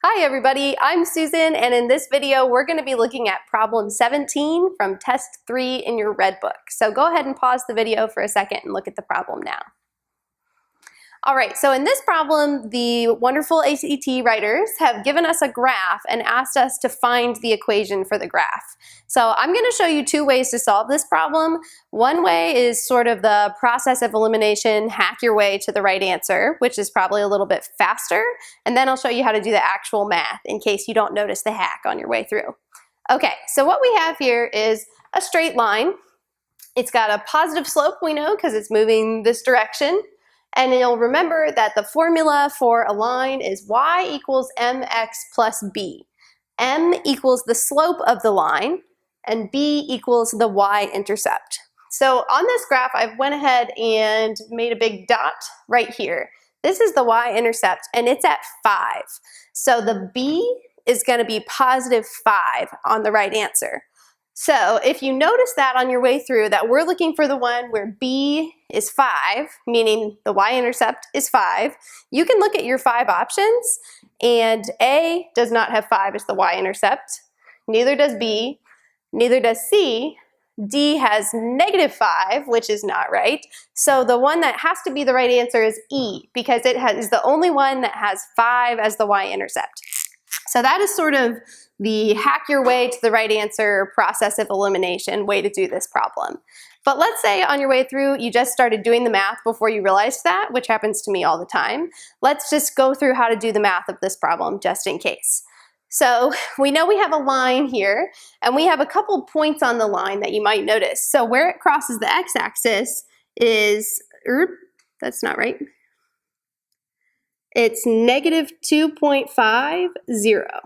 Hi everybody, I'm Susan, and in this video we're going to be looking at problem 17 from test 3 in your red book. So go ahead and pause the video for a second and look at the problem now. Alright, so in this problem, the wonderful ACT writers have given us a graph and asked us to find the equation for the graph. So I'm going to show you two ways to solve this problem. One way is sort of the process of elimination, hack your way to the right answer, which is probably a little bit faster. And then I'll show you how to do the actual math in case you don't notice the hack on your way through. Okay, so what we have here is a straight line. It's got a positive slope, we know, because it's moving this direction. And you'll remember that the formula for a line is y equals mx plus b. M equals the slope of the line, and b equals the y-intercept. So on this graph, I went ahead and made a big dot right here. This is the y-intercept, and it's at 5. So the b is going to be positive 5 on the right answer. So if you notice that on your way through, that we're looking for the one where b is 5, meaning the y-intercept is 5, you can look at your 5 options, and A does not have 5 as the y-intercept, neither does B, neither does C, D has -5, which is not right. So the one that has to be the right answer is E, because it is the only one that has 5 as the y-intercept. So that is sort of the hack your way to the right answer process of elimination way to do this problem. But let's say on your way through you just started doing the math before you realized that, which happens to me all the time. Let's just go through how to do the math of this problem just in case. So we know we have a line here, and we have a couple points on the line that you might notice. So where it crosses the x-axis is, that's not right. It's -2.50.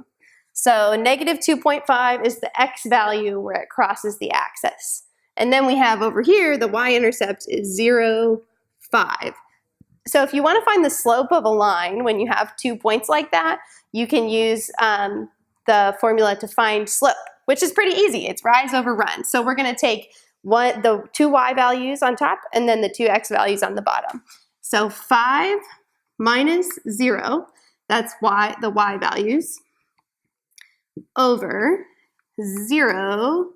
So -2.5 is the x value where it crosses the axis. And then we have over here, the y-intercept is 0, 5. So if you want to find the slope of a line when you have 2 points like that, you can use the formula to find slope, which is pretty easy. It's rise over run. So we're going to take the 2 y values on top and then the 2 x values on the bottom. So 5 minus 0, that's the y values, over 0,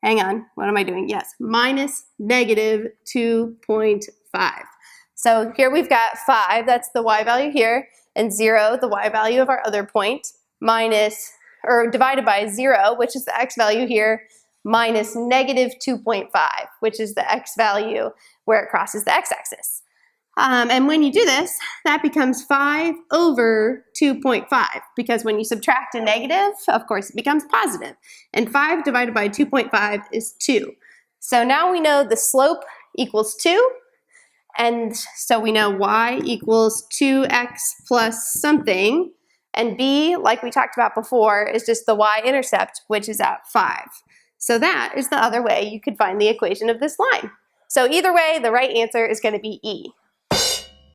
hang on, what am I doing? Yes, minus -2.5. So here we've got 5, that's the y value here, and 0, the y value of our other point, divided by 0, which is the x value here, minus -2.5, which is the x value where it crosses the x-axis. And when you do this, that becomes 5 over 2.5, because when you subtract a negative, of course, it becomes positive. And 5 divided by 2.5 is 2. So now we know the slope equals 2, and so we know y equals 2x plus something, and b, like we talked about before, is just the y-intercept, which is at 5. So that is the other way you could find the equation of this line. So either way, the right answer is going to be E.